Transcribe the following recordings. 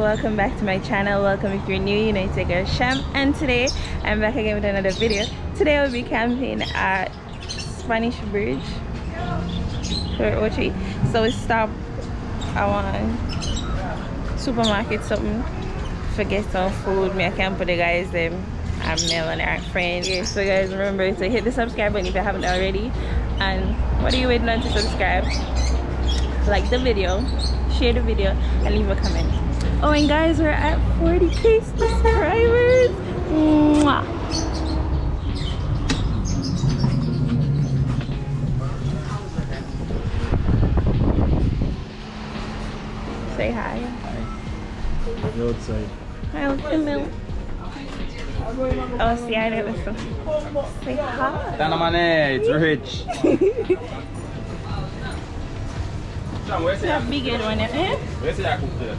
Welcome back to my channel. Welcome if you're new, you know it's a girl Sham, and today I'm back again with another video. Today I'll be camping at Spanish Bridge for Ochi. So we stopped at one supermarket something, forget some food. Me I camp with the guys them and Mel and our friend. Okay, so guys, remember to hit the subscribe button if you haven't already, and what are you waiting on to subscribe? Like the video, share the video, and leave a comment. Oh, and guys, we're at 40k subscribers. Mwah. Say hi. Hi. You're outside. Hi, look at Mel. Oh, see, I never saw. Say hi. Tana Mane, it's rich. That big head one, eh? Where's that cook today?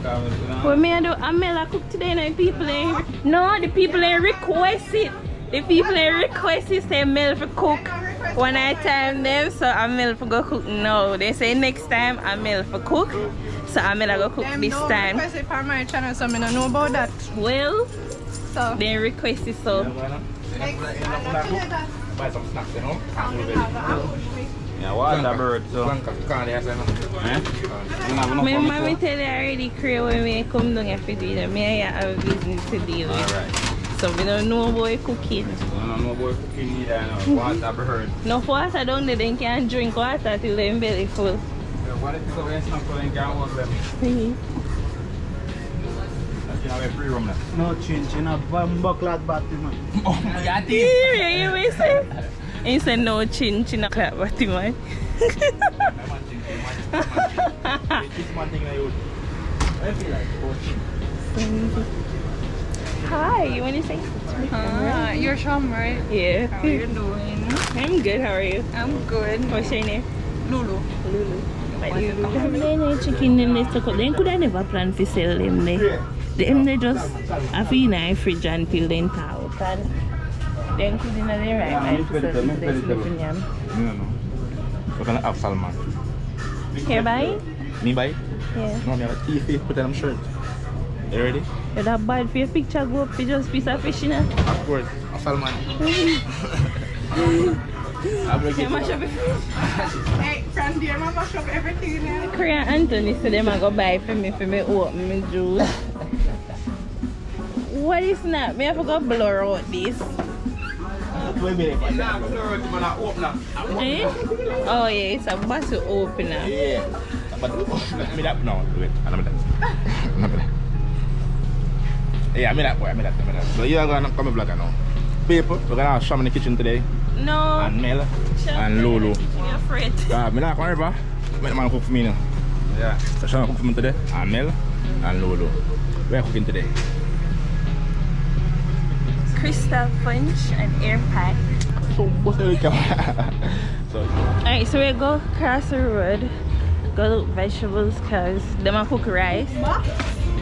What me I do? I'm Mel cook today, and people ain't. No, the people ain't request it. The people ain't request it. Say Mel for cook one night time them, so I'm Mel for go cook. No, they say next time I'm Mel for cook, so I'm Mel go cook this time. Request it for my channel, so I don't know about that. Well, So they request it, so. Buy some snacks, you know? Yeah, water bird, so. My mommy tell you already create when we come down here for dinner. Me I have a business to deal with. Alright. So we don't know about cooking. I don't know about cooking either, no. Water bird. No water down there, they can't drink water till they're belly full. What if you go and snack so they can't work them? You have a free room now. No change in a bucklet battery, man. Oh my god, Yeah, you may say. He said no chin in a clap, but you man. This one thing I would. I feel like Hi, you want to say? you're Sham, right? Yeah. How are you doing? I'm good, how are you? I'm good. What's your name? Lulu. Lulu. They chicken in this stock up. They could have never planned to sell them there. They just have in a fridge until then out. And then could in there right mind to sell them this looking yam. no. So can I have salmon? Here buy? Me buy? Yeah. No, me have a TV, put it on shirt. You ready? You're that bad for your picture go up for just piece of fish, you know? Of course, a salmon. You mash up your fish? Hey, from there, I mash up everything now. Korean Anthony said them I go buy for me open my juice. What is that? Me have to go blur out this. Eh? Oh yeah, it's a bottle opener. Yeah. But me that no, wait, I'm that. Yeah, I mean that. So you are gonna come and vlog now. People, we're gonna have Sham in the kitchen today. No. And Mel and Lulu. You're afraid. Me not come over. Make the man cook for me now. Yeah. So Sham cook for me today. And Mel and Lulu. We're cooking today. Crystal punch and air pack. So what's the So Alright, so we go across the road, go look vegetables cause them a cook rice.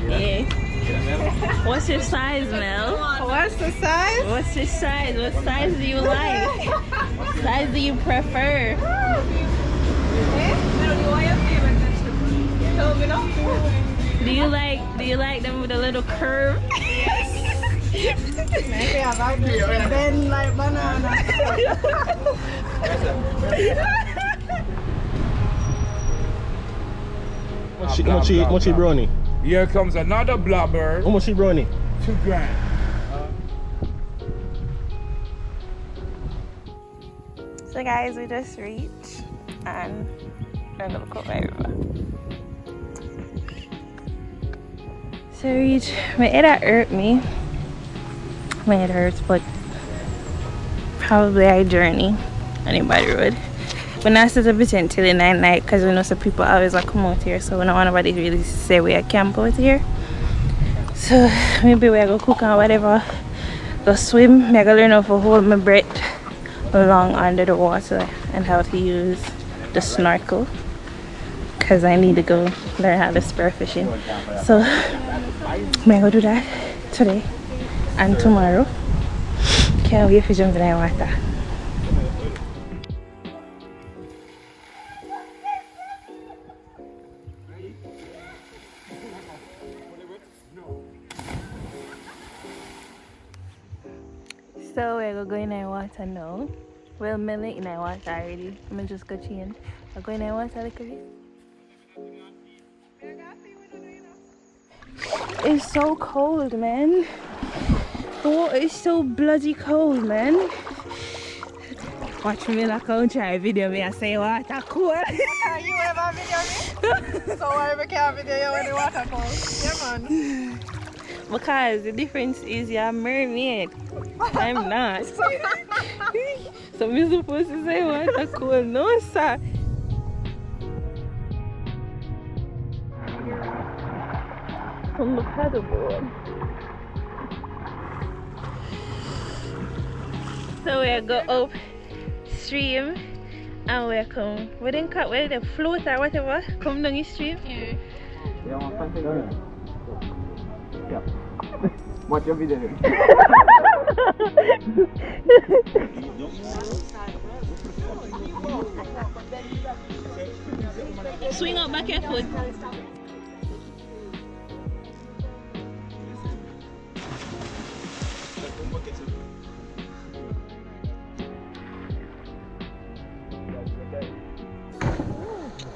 Yeah. What's your size, Mel? What's the size? What's your size? What size do you like? What size do you prefer? Do you like them with a little curve? Maybe I like it. Bend like banana. How much brownie? Here comes another blobber. How much brownie? $2,000. So guys, we just reached and we're gonna go by river. So we reached, my head hurt me. My head hurts, but probably our journey anybody road. But not set up a tent till the night because we know some people always like come out here, so we don't want nobody to really say we are camp out here. So maybe we are gonna cook or whatever go swim. I gotta learn how to hold my breath long under the water and how to use the snorkel, because I need to go learn how to spear fishing. So I'm gonna do that today and tomorrow. Can't wait to jump in the water. So we're going in the water now. Well, I'm in the water already. I'm just go change. We're going in the water a little bit. It's so cold, man. The water is so bloody cold, man. Watch me like I try video me and say water cold. Can you ever video me? So why we can't video you when the water cold? Yeah, man. Because the difference is you're a mermaid. I'm not. So I'm supposed to say water cold. No, sir. From the paddleboard. So we go up stream and we come. We didn't cut where the float or whatever. Come down the stream. Yeah. Yeah. Watch your video. Swing up back your foot.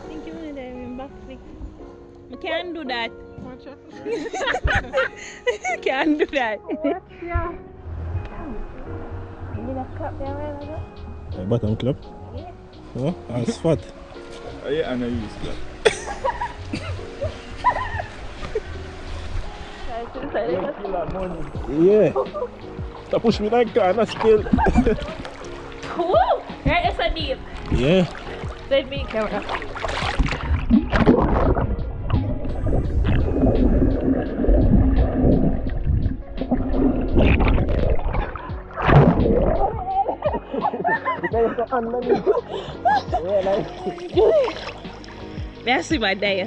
Think you want to backflip? I can't do that. Watch it. Can't do that. Yeah. You need a cup there, right? Button club? Yeah. Oh, that's fat. Oh, yeah, I know you use that. Yeah. Stop push me like that, not still. Woo! Right, it's a deep. Yeah. Let me camera. Merci, my day.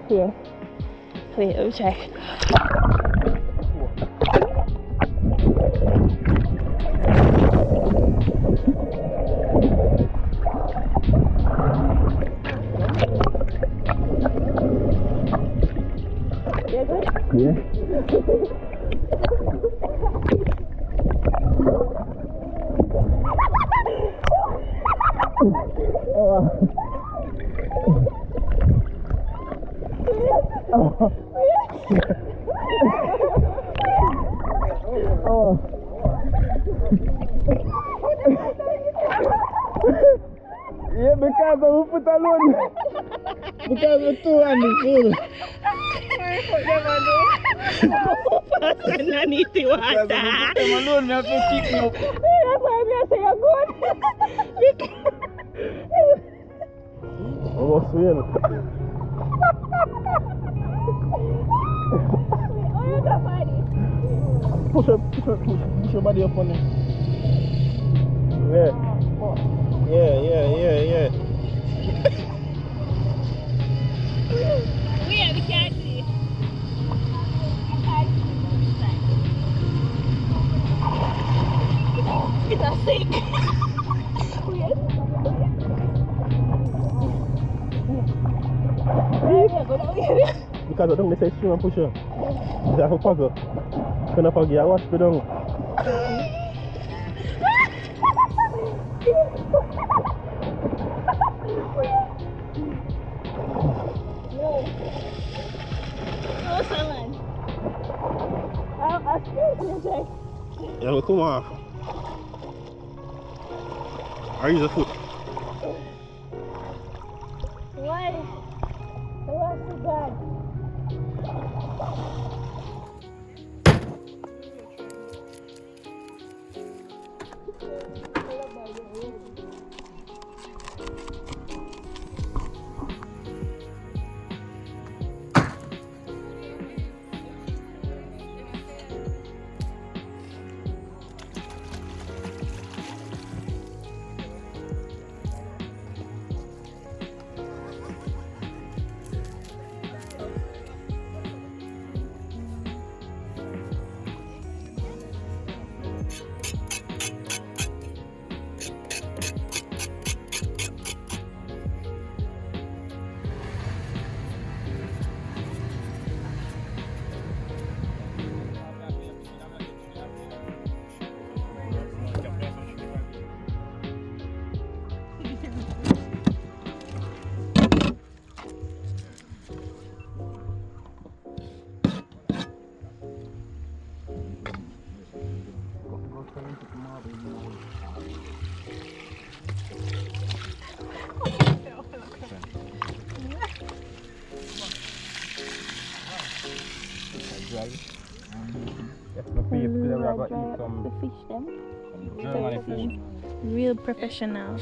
Yeah. Wait, let me try. Yeah. Yeah, because I will put alone. Because we're two and the full. I need to water. I'm alone, I have to keep me up. That's why I'm saying you're good. Oh, swim. Push your body up on it. Yeah. Yeah. We can't see. It's a sink. Because I don't say swim and push her. Is that how puggle? Can I pug you? I watch me down. Yeah, well, come on. I use a foot. Why? What's the bad? The fish them. Real professional.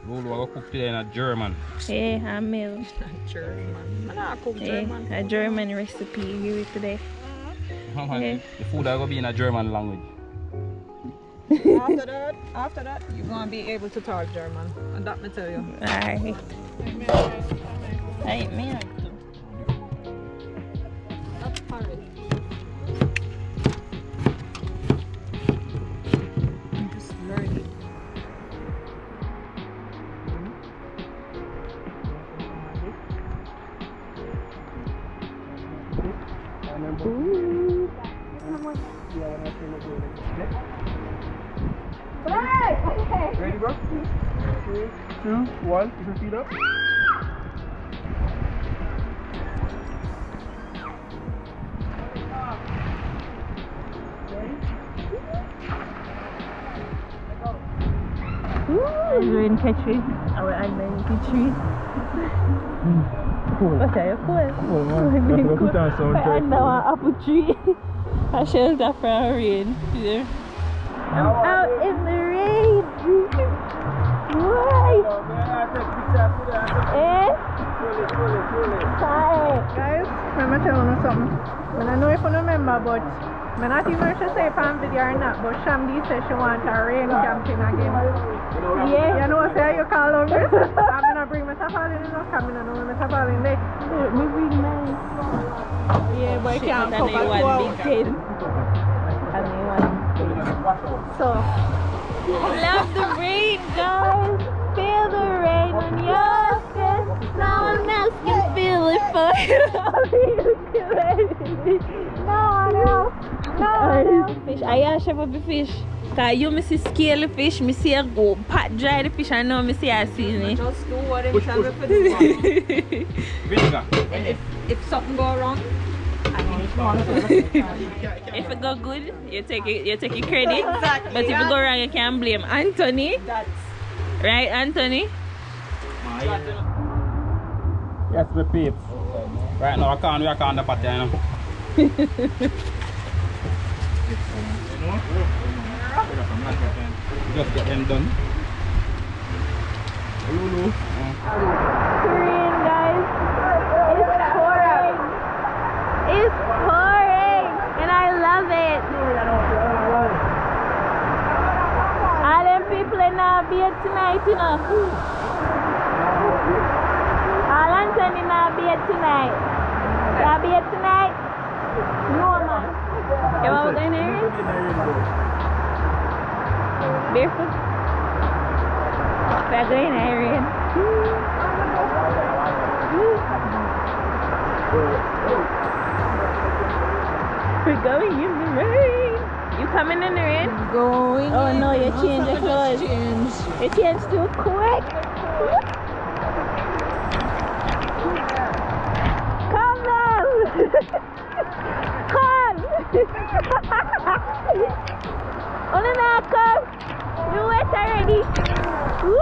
Lulu, I go cook today in a German. Hey, I'm Mel. German. I don't cook German. A German recipe here today. The food I go be in a German language. After that, you're gonna be able to talk German, and that me tell you. Alright. Hey, man. That's parrot. Just learn it. Ready, bro? 3, 2, 1. Keep your feet up. We're in Ketri. Our island Ketri. What are you called? I know an apple tree. A shelter from rain. Yeah. I'm out in the rain. Why? Eh? Hi. Guys, let me tell you something. I don't know if you remember, but I'm not even sure if I'm video or not, but Shamdi said she wants a rain camping again. Yeah. You know, say you call on this. I'm going to bring my tapalin in, I'm going to know my tapalin there. We bring mine. Yeah, but you can't Shit, cover and 2 one hours. big tin. And then one. So, I love the rain, guys. Feel the rain on your skin. No one else can feel it for you. No one else. No one else. Fish. I ask about the fish. Cause you me see scale the fish, me see a go pat dry the fish, and now me see a seasoning. just do what they tell me to do. Vinegar. If something go wrong, If it go good, you take it credit. Exactly. But if it go wrong, you can't blame Anthony. that's Right, Anthony? Yes, my peeps. Right now, we can't the party, you know. Just get them done. Korean, guys. It's pouring. It's pouring. And I love it. All them people in our bed tonight, you know. All Anthony in our bed tonight. Your bed tonight? No, man. You want to go in there? Barefoot? We're going Irene. We're going in the rain. You coming in the rain? going. Oh no, you changed the clothes. You changed too quick. Come now. Come. Oh no, no, come. You wet already. Woo!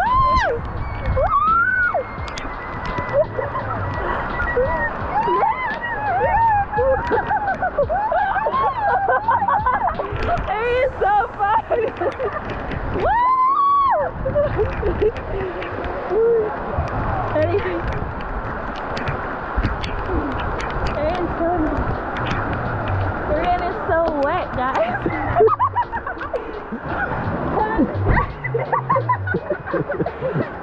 It is so fun! Woo! Anything? It is so nice. The rain is so wet, guys.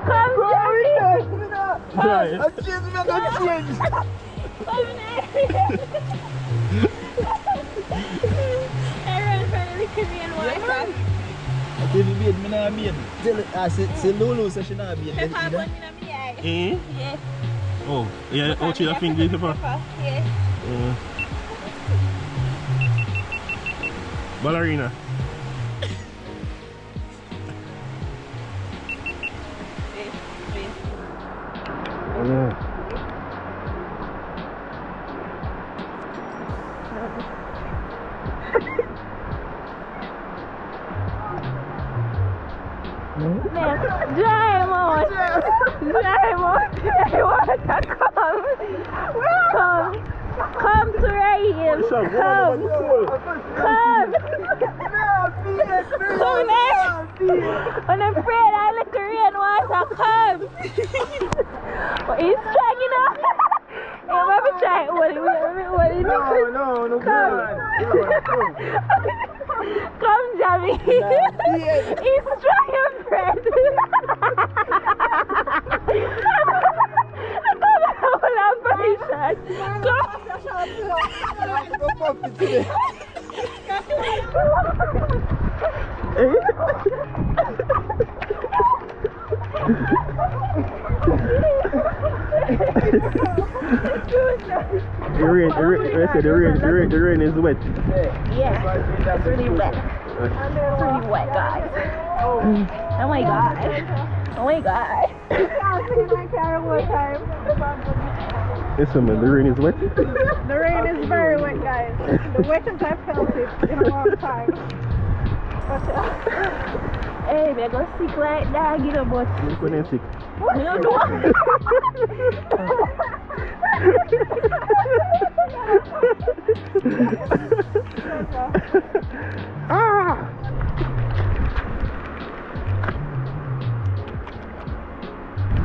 Come, Jerry! Right. Come there! Everyone from the Korean water. Baby beard, me not beard. Say Lulu say she not beard. Pepper bun in my eye. Eh? Yeah. Oh, yeah, oh, she a finger pepper. Yeah. Ballerina. Yeah. Dry mouth. Dry mouth. I want to come. Come to Rahim. Come. Come there. I'm afraid I let the rain water come. But he's strong enough. Hey, let me try. What No, come, Jamie. He's strong and bread. The rain is wet. Yeah, it's really wet. It's really wet, guys. Oh my god. Oh my god. I'll see my car one time. Listen, man, the rain is wet. The rain is very wet, guys. The wettest I've felt it in a long time. But, hey, we're gonna sick like that, you know, but You're going sick. you know, do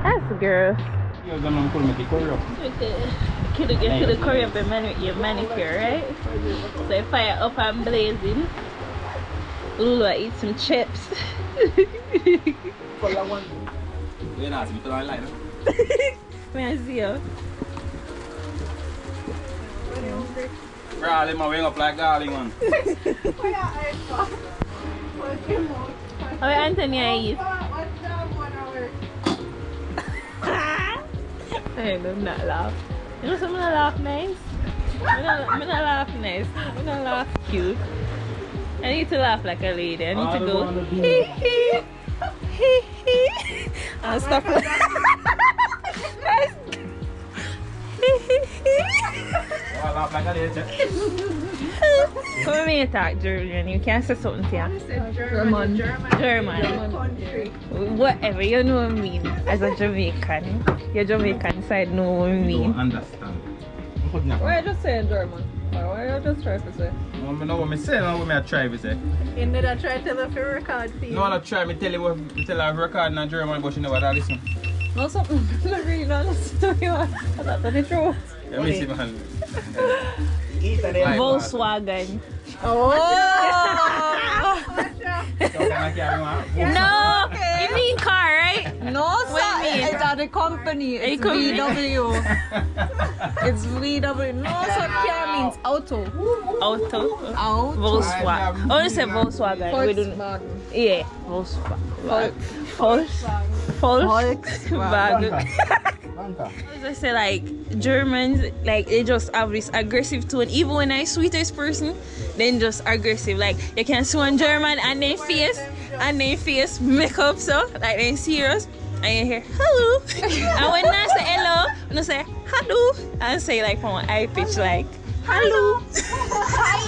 That's the girl. You're gonna pull me the curry up. You could curry up your manicure, right? So if fire up and blazing, Lulu eat some chips. You're not to I like May I see you? Bro, let my wing up like garlic, man. How Anthony I eat? I do not laugh. You know something I laugh nice? I don't laugh nice. I don't laugh cute. I need to laugh like a lady. I need to go hee hee hee hee and stuff like that. I laugh like a lady. Come here, talk German. You can't say something to you. German. Country. Whatever, you know what I mean. As a Jamaican, your Jamaican side know what I You mean. don't understand. Why are you just saying German? Or why are you just trying to say? No, I know what I say, no, what I try to say. You need to try to tell if you record for you. No, I try to tell you what tell her record in German, but she never listen. No, something really not listen to you. I thought that is true. Let me see, man. Volkswagen. Oh! No! You mean car, right? No, sir. It's at the company. It's VW. It's VW. No, so car means auto. Auto. Auto. Volkswagen. Oh, you say Volkswagen. We don't. Volkswagen. Yeah, Volkswagen. Volkswagen. I say like Germans, like they just have this aggressive tone. Even when I sweetest person, then just aggressive. Like you can see one German and they face make up so like they serious and you hear hello. And when I say hello, when I say hello, and say like from high pitch like hello. Hi.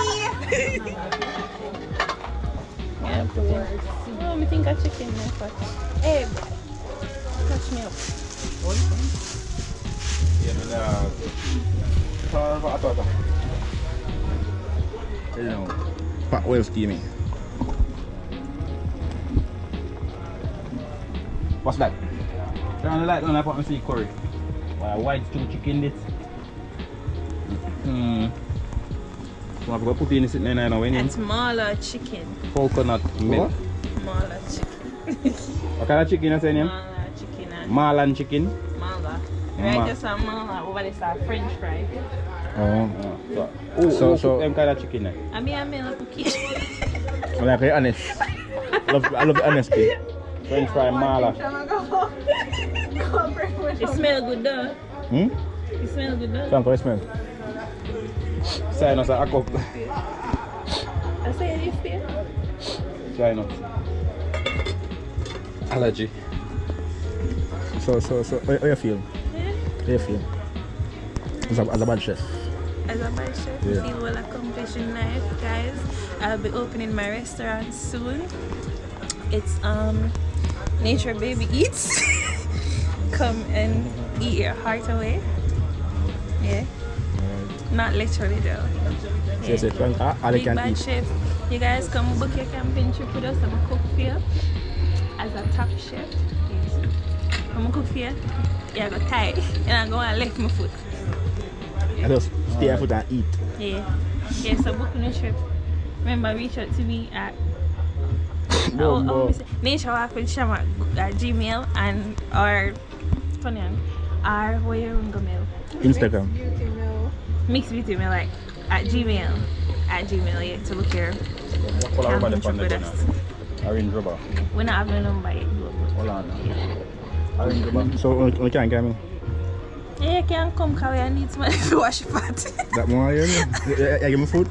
Yeah, oh, I think I chicken there but hey touch me up. You know, Pat well steaming. What's that? Turn the light on, I put me see curry. White stew chicken this. So I've got to put in this in there now. It's mala chicken. Coconut milk. Mala chicken. What kind of chicken is it? Mala chicken. Marlin chicken. Mala. Right, just a mala over there, a French fry. So them kind of chicken there. I mean, a cookie. I'm like very honest. I love the honesty. French fry mala. It smells good though. It smells good though. Thank you, smell. Sign us a cup. I say this here. Sign us. Allergy. So, how you feel? How you feel? As a bad chef? As a bad chef, Yeah. feel well accomplished in life, guys. I'll be opening my restaurant soon. It's Nature Baby Eats. Come and eat your heart away. Yeah. Not literally though. Yes, yes, all Big can Bad eat. Chef. You guys come book your camping trip with us. I'm gonna cook for you as a top chef. I'm gonna cook for you. Yeah, I go tired and I'm gonna lift my foot. I just stay on foot and eat. Yeah. Yeah, so booking a trip. Remember, reach out to me at Naturewalkwithsham at Gmail and or where you want to go mail? Instagram. Mixed Beauty Mail like at Gmail. At Gmail, yeah, to book your camping trip with us. Orange rubber. We're not having a number yet. Hold on. Orange rubber. So we can't get me. Yeah, you can come because I need somebody to wash your pot. That more you give me food?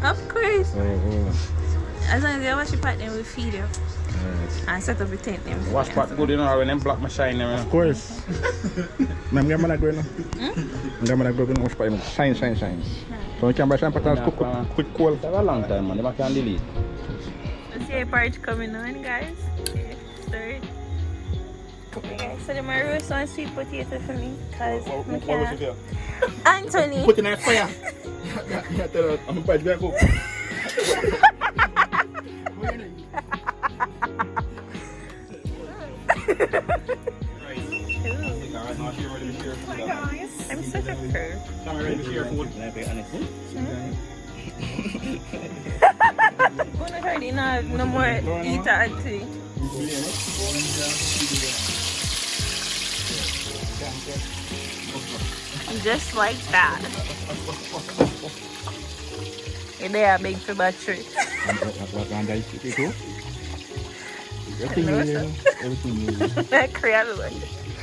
Of course. Oh. As long as you wash your pot, then we'll feed you. And set up a tent. Then Wash pot good, you know, when them black machine them. Of course. I'm going to go now. I'm going to go and wash pot. Shine. So we can buy shine pot and cook cold. It's a long time, man. They can't delete. Let's see a part coming on, guys. Okay, start. Okay, guys, so them are roast one sweet potato for me because I can't. Anthony! Put in a fire. I'm going to cook. I'm such a pro. Gonna try to not no more eat at tea. Just like that. They are big for battery.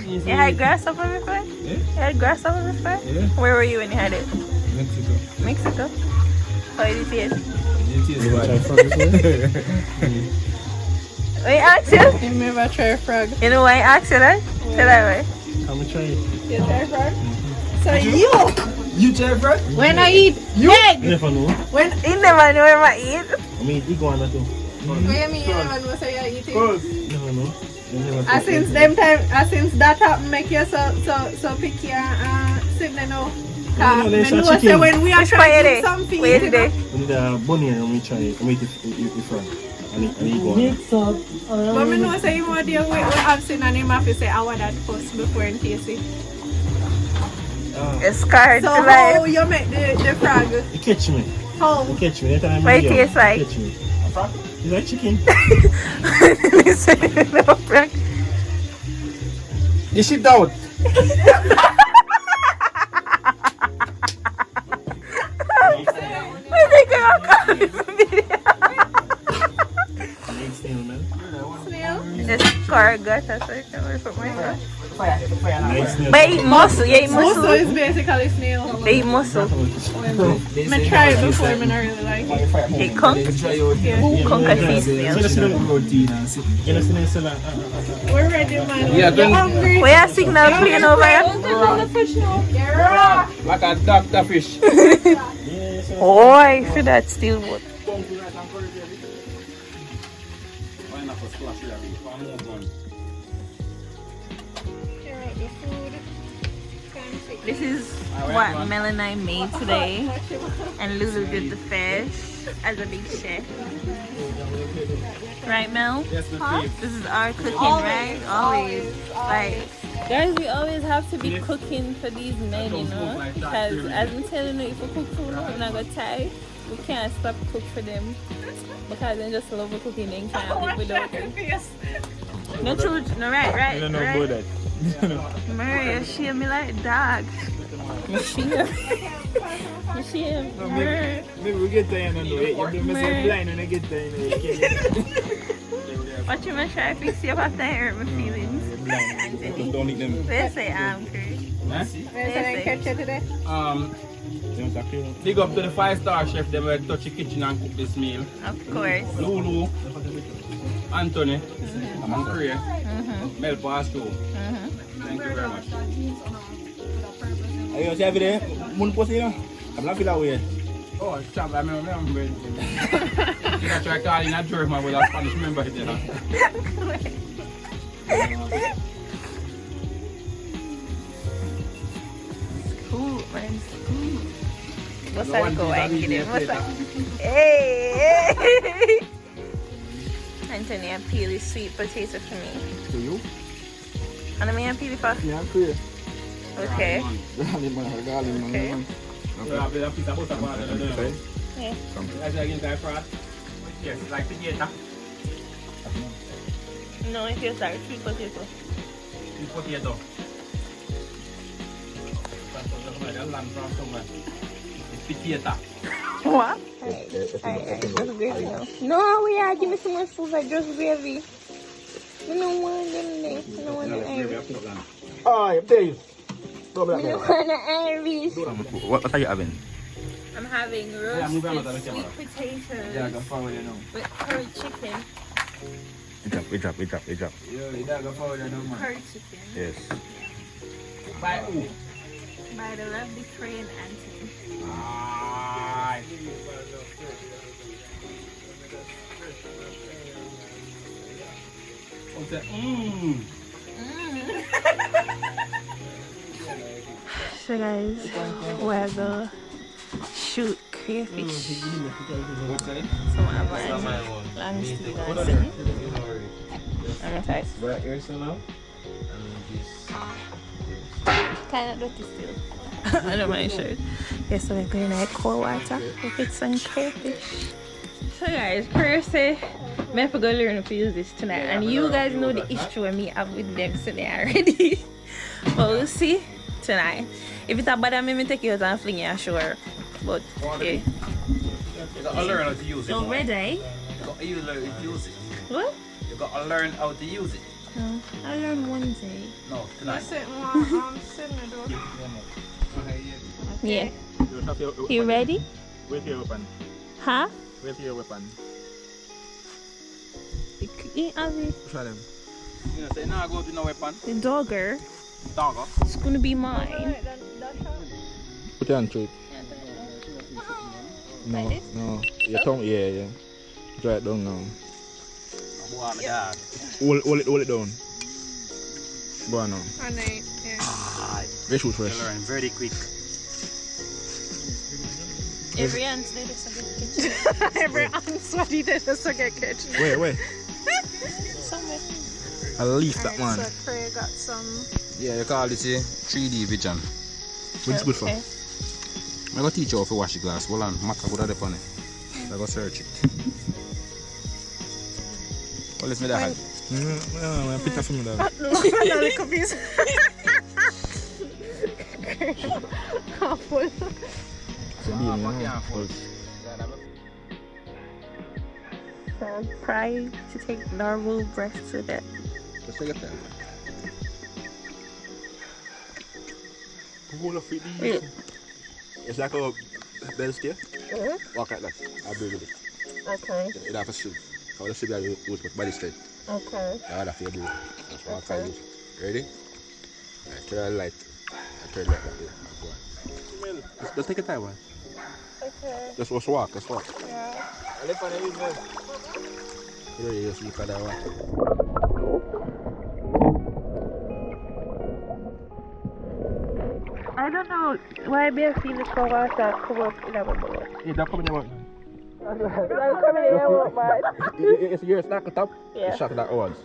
You had grasshopper before? Yeah. You had grasshopper before? Yeah. Where were you when you had it? Mexico? How did it taste? Why you ask you? You never try frog. You know why I asked you that? Tell that way. I'm gonna try it. You try frog? So You try frog? when I eat egg, You never know. when You never know where I eat. I mean, iguana too. what you mean you never know so you're eating? You never know. You never know. Since that happened, make you so picky and Sydney now. No, there's a know chicken. say when we are Which trying part to is eat something, Where you today? know. We need a bunny and we try it. I mean, if frog. And iguana. But me know say you want to we have seen and him have to say I want that first before and taste it. It's scarred So to how life. you make the frog? You catch me. How? You catch me. Anytime What it you tastes like? Catch me. It's like chicken. Listen, no, Frank. You sit down. I think I'll call this video. Nice snail, man. It's scarred gut, that's what I put my hand. Nice snail. But eat muscle, you eat Mussel muscle. is basically snail. They eat muscle. I tried it before and I really like it. They conk. Conk and feast meal. You know, snail. We're ready, man. Yeah, You're hungry? Where your signal playing over here? Like a doctor fish. Boy, for that steel boat. This is what Mel and I made today, and Lulu did the fish as a big chef. Right, Mel? Yes, This is our cooking, right? Always. Like, guys, we always have to be cooking for these men, you know? Because as I'm telling you, if we cook for them, we're not going to tie. We can't stop cook for them. Because they just love cooking, they can't live without it. No truth, no right. Right. Maria, she me like dog. You see him? Maybe we get there and know it. You do myself blind when I get there. What you must try to fix you after I hurt my feelings? Anthony. Don't eat them. They say I'm crazy. Catch you today? Big up to the 5-star chef. They will touch the kitchen and cook this meal. Of course. Lulu, Anthony, and Korea, Mel Pasco. Thank you very much. Are you every day? Moon post here? I'm not feeling weird. Oh, champ, I remember. I try calling a German with a Spanish member here. Scoop, man, scoop. What's that go and get it? What's that? Hey! Anthony, I peel this sweet potato for me. To you? And I mean, peel it for? Yeah, I'm clear. Okay. Galing man, galing man. Okay. Okay. Yeah. Yes, like potato. No, it feels like sweet potato. Sweet potato. Potato. What? Just gravy now. No, we are. Give me some more food like just gravy. You don't want them there. You don't want the Irish. Oh, I tell you. You don't want the Irish. What are you having? I'm having roasted sweet potatoes with curry chicken. We drop. Curry chicken. Yes. By who? By the lovely Korean Anthony. So guys, we're gonna shoot crayfish. Some of my long sleeve and sitting. I'm tight. Kind of dirty still. I don't mind shirt. Yeah, so we're going like cold water with some crayfish. So guys, Chris said I have to go learn to use this tonight, and you guys know the issue with me have with them today already. But we'll see tonight. If it's a bad, I'm going to take you out and fling you ashore. But yeah. You gotta learn how to use it. So ready? You gotta learn how to use it. What? You gotta learn how to use it. No, I learned one day. No, tonight. Yeah. You ready? Where's your weapon? Huh? Where's your weapon? Try them. You know, say, no, I go with no weapon. The dogger. Dogger. It's gonna be mine. Put it on to it. No, Like this? no. Your tongue, yeah. Dry it down now. Oh my God. Hold it down. Go on now. Let's shoot You first. learn very quick. Every answer is a good kitchen. Every answer did just to get kitchen. Wait. Somewhere. I'll leave that one. So Craig got some. Yeah, you call it a 3D vision. What's it good for? Okay. I'm going to teach you how to wash the glass. Hold on, Maka put that on it. I'm going to search it. Well, let's make that hard. No, pick that for me there. Another cookies. Awful. So try to take normal breaths with it. Let's take it there. Hold up, Yeah. it's like a bed stair. Walk like that. I'll bring it. Okay. You have to sleep. I will sleep that you use body straight. Okay. I have to do it. That's what I use. Ready? Turn the light. Turn the light like that. Just take your time, man. Okay. Just walk. Yeah. Ready? Just look at that one. I don't know why I feel the cold water come up in our boat. Yeah, that coming out. I'm coming in our boat, man. It's your snack top. Yeah. It's shot that odds.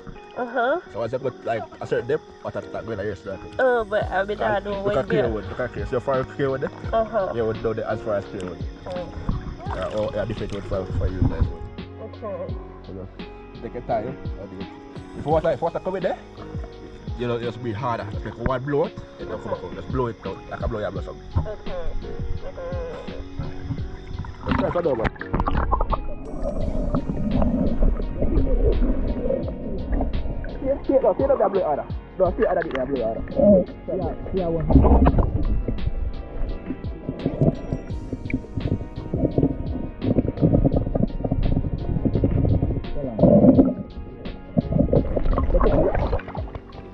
So as you put like a certain depth, what that going to your snack. Oh, but I'll be down doing Look what at clear wood. So you're far clear wood. Yeah, would do the as far as clear wood. Or different wood for you guys. Okay. So just take your time. If water come in there, you know, just breathe harder. Like one blow it, it don't come back out. Just blow it out, like a blow your blossom. Let's try that one. See it, blow it harder. No, see it harder, blow it harder. Yeah, one.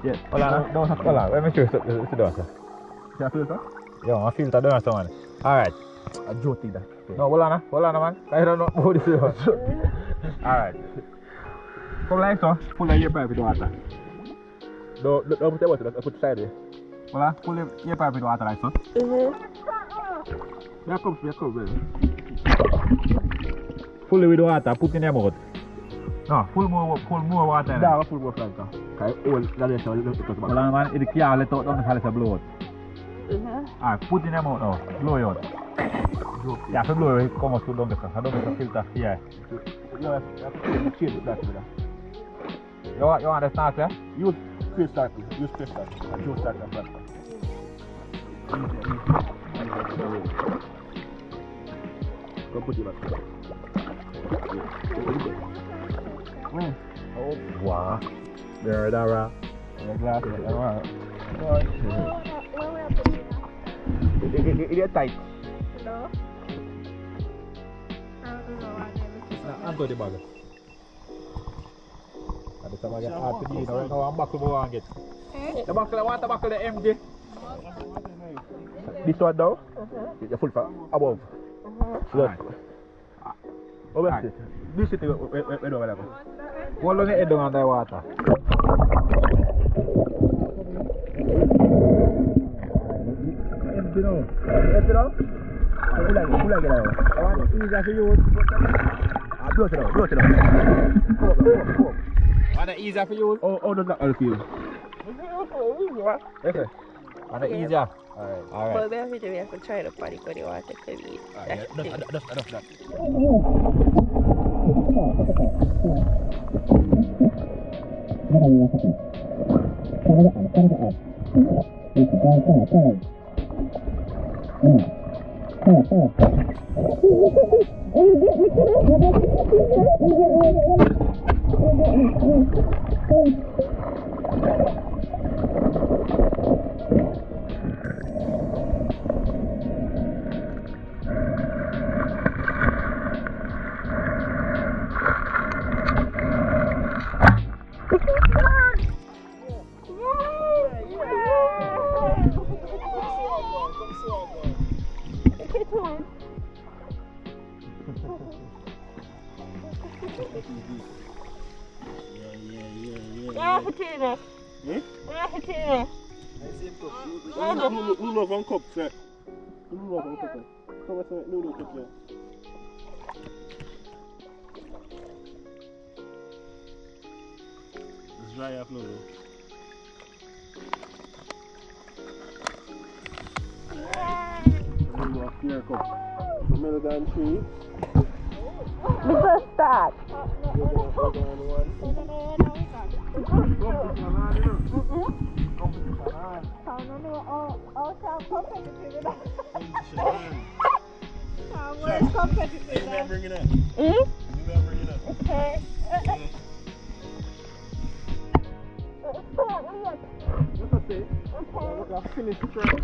Yeah, hold on. Let me choose the door, sir. Can I filter? Yeah, I filter the door, man. Alright. I don't think that. No, hold on, man. I don't know how this is. Alright. Come like so, pull out your pipe with water. Don't put the water, put sideways. Voilà, pull your pipe with water like so. Here comes, baby. Full it with water, put in your mouth. No, pull more water in Yeah, full more like that. Okay, all that is how you look at it. Hold on, man, it can't let out, don't let it blow out. Alright, put in your mouth now, blow it out. Yeah, if you blow it, come out to don't get a filter here. You have to change it back to that. You want the start, yeah? Use space start, and Joe start and flat. Go put it back. Oh, wow. There, Dara. Glass, it is tight. No? I don't know. Anto the bag. Ada sama yang hard to do. Now I'm back to go and get. The buckle, water buckle, the empty. This one down, it's full fat above. Look. Over this. This is where do I go? Hold on the head down under water. Empty now. Pull like it now. I want it easier for you. Blow it out. Go up. Want it easier for you? Oh, does that help you? Okay. Want it easier? Alright. But we have to try the party because you want to eat. That's that. Lulu van kop, zeg. Lulu van kop. Kom eens met Lulu kopje. Dus wij af Lulu. Lulu af kleerkop. Vanmiddag aan 3. Before start. Bring it up. Bring it up. Okay. What's up, Dave? Okay. I'll finish the track.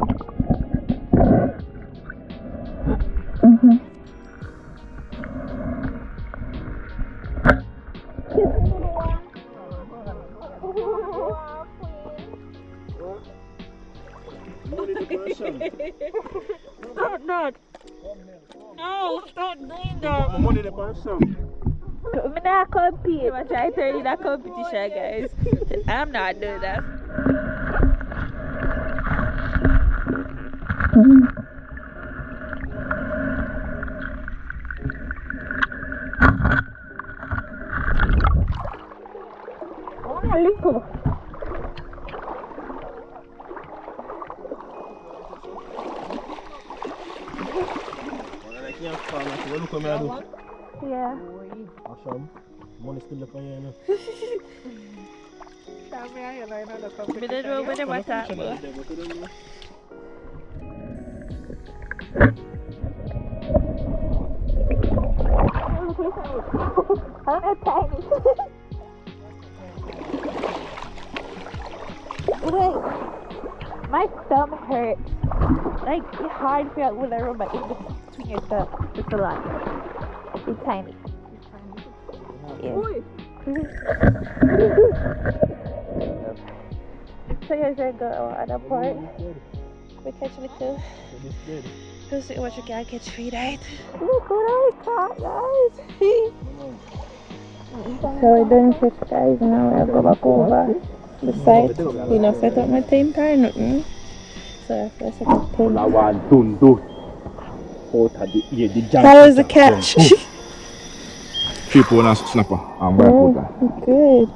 Stop that. No, stop doing that. My money the person. I'm not compete. I'm trying to turn that competition, guys. I'm not doing that. Oh, little. Yeah. Awesome. Money still left on you, you know. We did roll with them attack, bro. I'm tiny. Wait, my thumb hurts. Like, it's hard for you with a robot in between your thumb. It's a lot. It's tiny. Yeah. So here's where I go on that part. We catch a little. Let's see what you can catch free, right? Look what I caught, guys. So we're done fish, guys. Now we'll go back over. the site. We not set up my tent or nothing. So I have to set up tent. I want to do. Out of the ear, the jump. How was the catch? 3 pound snapper and barracuda. Good.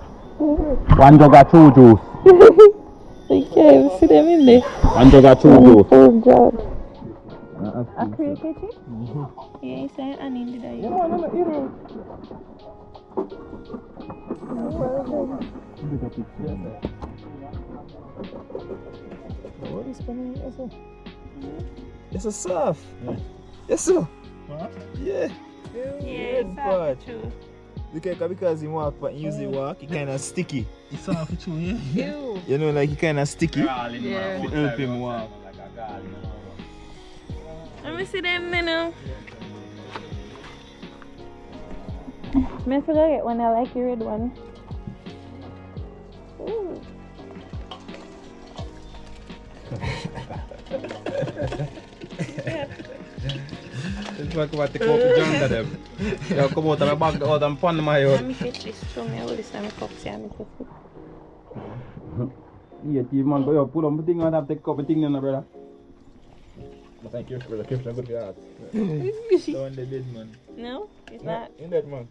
One jug of true juice. Okay, see them in there. One jug of true juice. Good job. A cricket? Yeah, you say an in the day. What is coming here, sir? It's a surf. Yes, sir. Yeah. Yeah, But true. because he walk, but he usually walk, he kind of sticky. It's all for true, yeah. You know, like he kind of sticky. Yeah. To help him walk. Let me see them now. I forget when I like the red one. Ooh. Let's talk about the coffee junk to them. You come out of my bag out and pan my Let out. me get this from me. I will listen to my coffee and my coffee. Yeah, Steve, man, but you put on the thing and have to take up the thing, now, brother. Thank you, brother. Keep some good for your heart. The one they did, man. No, it's not. In that, man.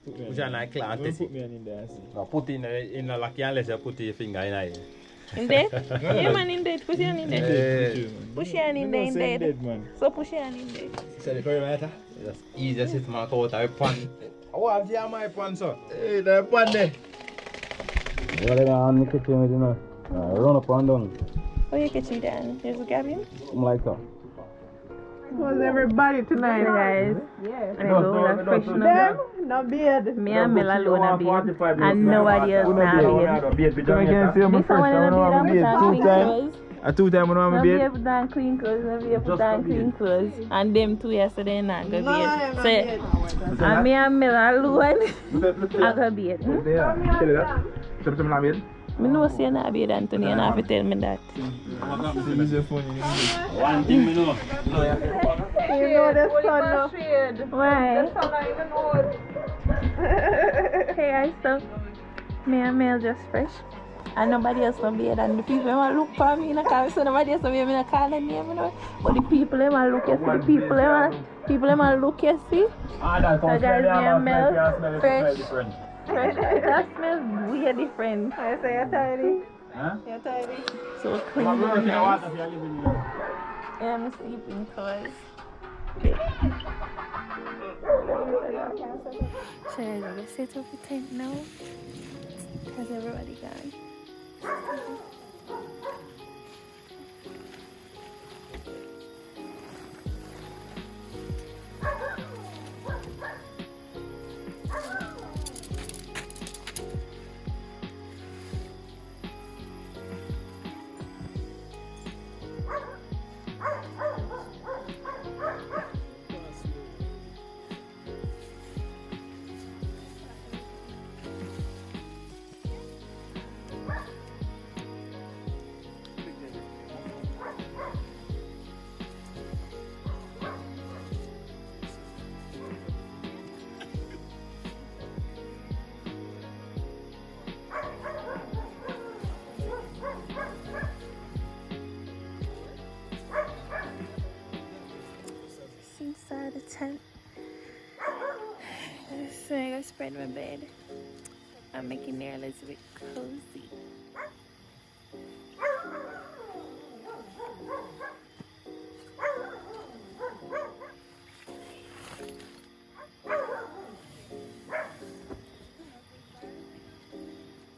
Push on like class. Don't put me in there, I see. Put in the lucky unless you put your finger in it. In there? Yeah, man, in there. Push your hand in there. Push your hand in there, in there. Dead, man. So push your hand in there. Say the curry matter. Just easy sit my out of the pan. Oh, I've seen my pan, sir. Hey, that pan there. What are you on the kitchen with you now? Run up and down. Oh, you catch me down. There's a cabin. I'm like that. How's everybody tonight, guys? Yeah. And I go freshen Them? up. No beard. Me and Mel alone a beard. And nobody else na beard. Can I see my This one fresh? I a want beard to and beard. put on clean clothes. 2 times I want No to beard beard. put on clean clothes. No beard put on clean clothes. And them two yesterday not go beard. So, and me and Mel alone I go beard. Tell you that. Tell me beard. Me know say not beard, Anthony, and I have to tell me that. This is funny. One thing we know. You know the sun now. Why? The sun not even old. Hey guys, so me and Mel just fresh. And nobody else no beard. And the people want look for me in a car. So nobody else no beard. Me not call them name, you know. But the people them want look, you see. The people them want look, you see. So guys, me and Mel fresh. That smells weird different. I say you're tidy. Huh? You're tidy. So clean and nice. And I'm sleeping cause so I'm gonna set up the tent now because everybody gone. Inside the tent. So I'm gonna spread my bed. I'm making it a little bit cozy.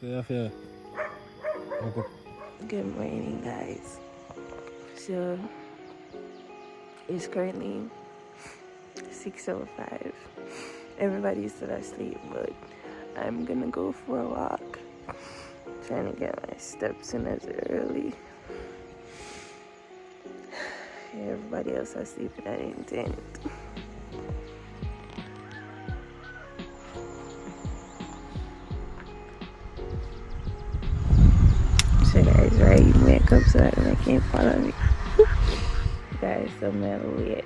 Yeah. Good morning, guys. So it's currently 6:05. Everybody's still asleep, but I'm gonna go for a walk. Trying to get my steps in as early. Everybody else is sleeping at the tent. So guys, right, you wake up so that I can't follow me. Guys, I'm awake.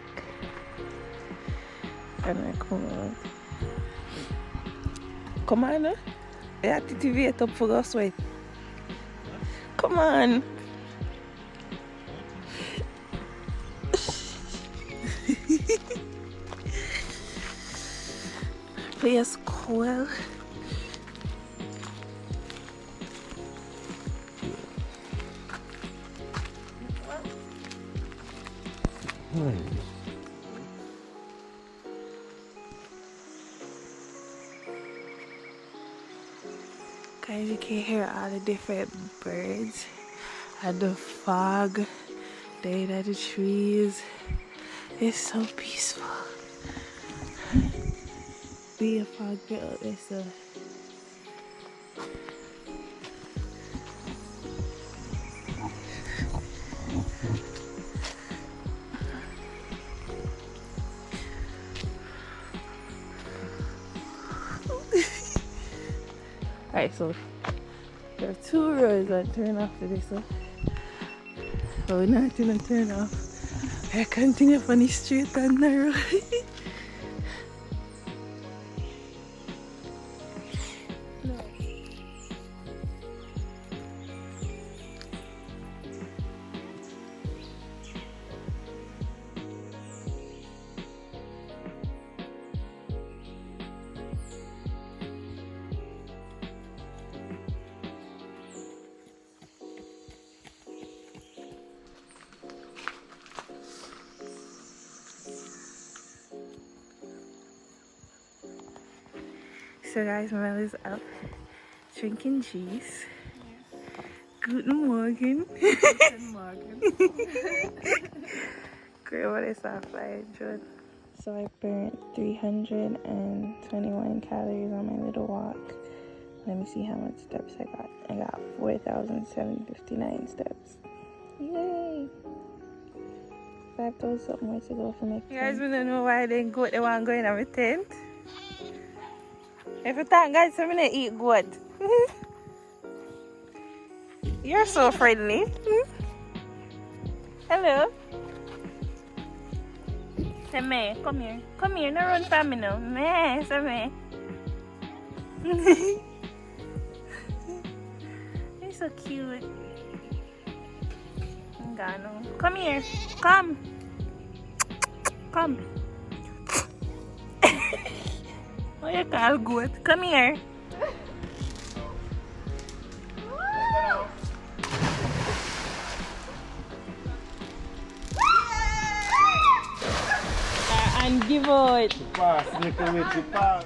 And I come on. Come on, you have to wait up for us, wait. Come on. Please cool. Guys, you can hear all the different birds and the fog, the trees. It's so peaceful. Be a fog girl, it's so. Alright, so there are 2 roads that turn off to this one. But we're not gonna turn off. I continue on the straight and narrow. So guys, Mel is up drinking juice. Guten Morgen. Guten Morgen. Great, what is that flight, John? So I burnt 321 calories on my little walk. Let me see how much steps I got. I got 4,759 steps. Yay! 5,000 something more to go for my tent. You guys wanna know why I didn't go? They want to go in my tent? If you thank God, so I'm gonna eat good. You're so friendly. Hello. Say me, come here. Come here, no run from me now. Me, say me. You're so cute. Come here. Come. Come. Oh, you call good. Come here. And give out. Pass, make a way to pass.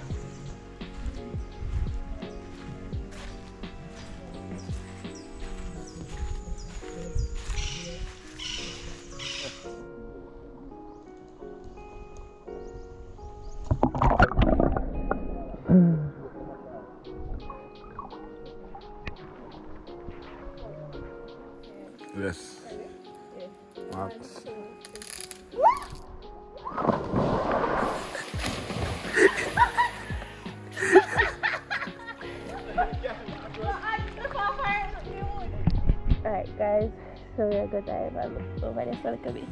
Yes. Max. Alright guys, so we're gonna dive over this a little bit.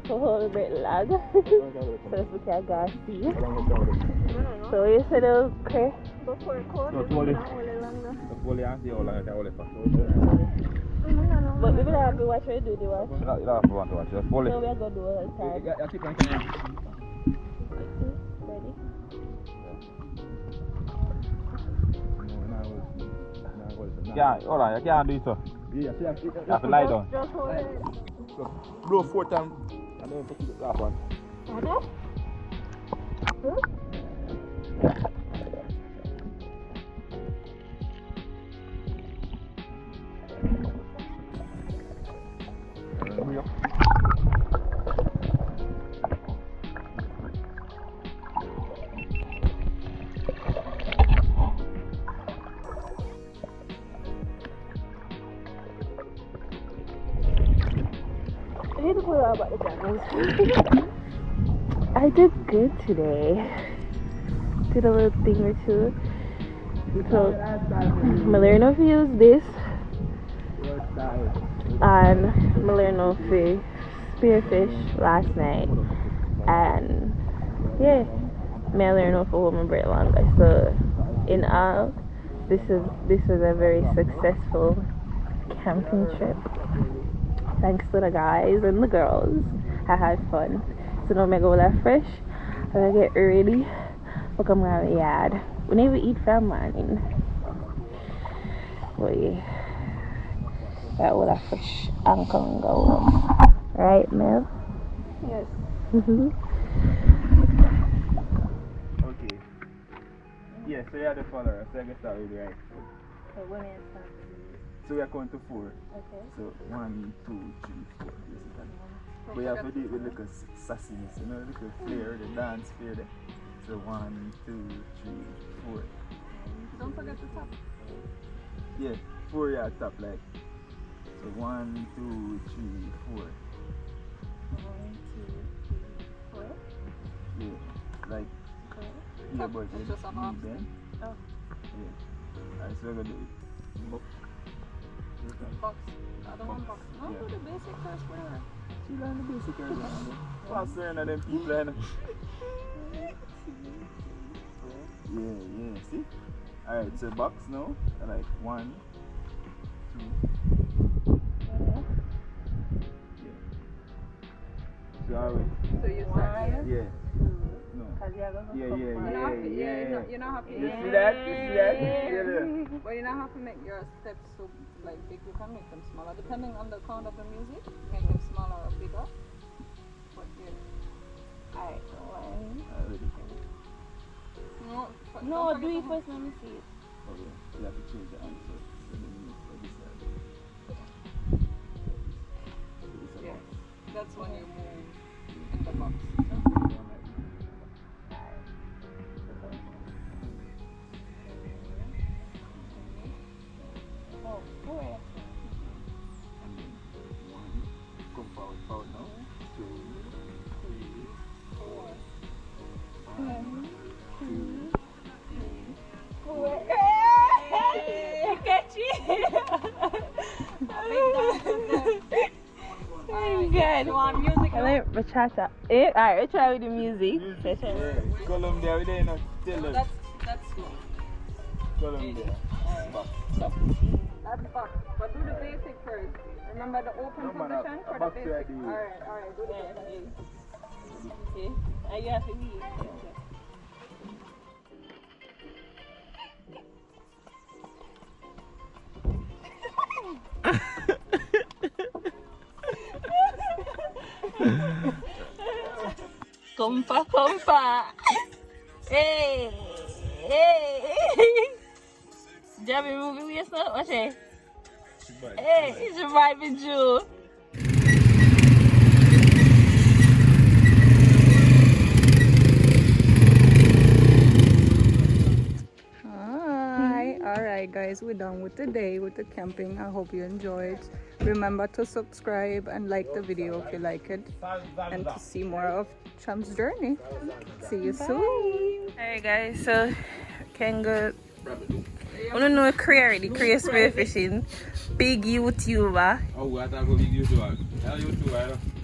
A whole bit lag. So we can go see. So you said okay. Before cold, No, it's totally. not only longer. The fully and the whole and the whole for. But we will have to watch her do the watch. You don't have to want to watch. Just fully. So we are going to do all the time. Yeah, keep on coming. Ready? Yeah, hold on, you can't do it so. Yeah, see, You have to lie down. Just hold it. blow 4 times and then put the last one. Bring up. I need to put out about the cameras. I did good today. Did a little thing or two. So I learned how to use this, and I learned how to spearfish last night, and yeah, I learned how to hold my breath longer. So in all, this was a very successful camping trip. Thanks to the guys and the girls. I had fun. So now I go left fresh. I'm gonna get ready. Look, I'm gonna have a yard. We never eat from morning. Boy, that will have fresh and come go home. Right, Mel? Yes. Okay. Yeah, so you are the follower, so I get started right. So when is that? So we are going to 4. Okay. So 1, 2, 3, 4 basically. But you have to do it with like a sassiness, you know, like a flair, the dance flair there. So 1, 2, 3, 4. Don't forget the top. Yeah, 4 at top like. So 1, 2, 3, 4. 1, 2, 3, 4. Yeah, like Okay. yeah, but It's just a half. then. Oh. Yeah. Alright, so we're gonna do it. Box. Other one box. I'll do the basic first, whatever. She learn the basic early on. Faster than them people. I know. Yeah, see? Alright, so box now. Like 1, 2. Yeah. So alright. So you start here? Yeah. No. Yeah. You don't have to You make see that? Yeah. But you don't have to make your steps so like big. You can make them smaller depending on the count of the music. Make them smaller or bigger. But yeah. Alright, 1. No, No, do it first, let me see it. Okay, you have to change the answer. So then you make this side. Yes. That's when you move in the box. Oh, 4. And then 1, come forward now. 2, 3, 4. 1, 2, 4. You catch it? Good. You want music? I like bachata. Alright, let's try with the music. Yeah, Colombia, we there, not tell us. That's slow. Colombia. That's box. But do the basic first. Remember the open No, man, position a for box the to basic. ID. Alright, do the basic. Okay. And you have to leave. Compa. Hey. Jamie, moving yourself? What's it? Hey, it's your vibing Jew. Alright guys, we're done with the day with the camping. I hope you enjoyed. Remember to subscribe and like the video if you like it, and to see more of Cham's journey. See you soon. Alright guys, so can go. I don't know Korea spearfishing. Big YouTuber. Oh, what a big YouTuber.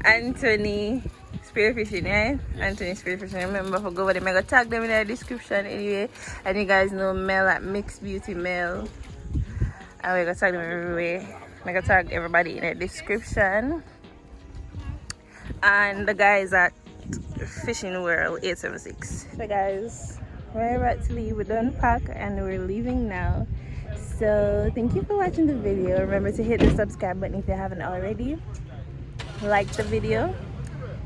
Anthony spearfishing, right? Anthony spearfishing. Remember for go over there. I'm gonna tag them in the description anyway. And you guys know Mel at Mixed Beauty Mel. And we're gonna tag them everywhere. I'm gonna tag everybody in the description. And the guys at Fishing World 876. So guys, we're about to leave. We're done pack and we're leaving now. So thank you for watching the video. Remember to hit the subscribe button if you haven't already. Like the video,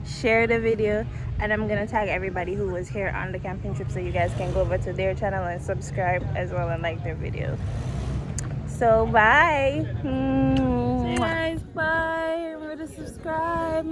share the video, and I'm gonna tag everybody who was here on the camping trip so you guys can go over to their channel and subscribe as well and like their video. So bye. See you guys. Bye. Remember to subscribe.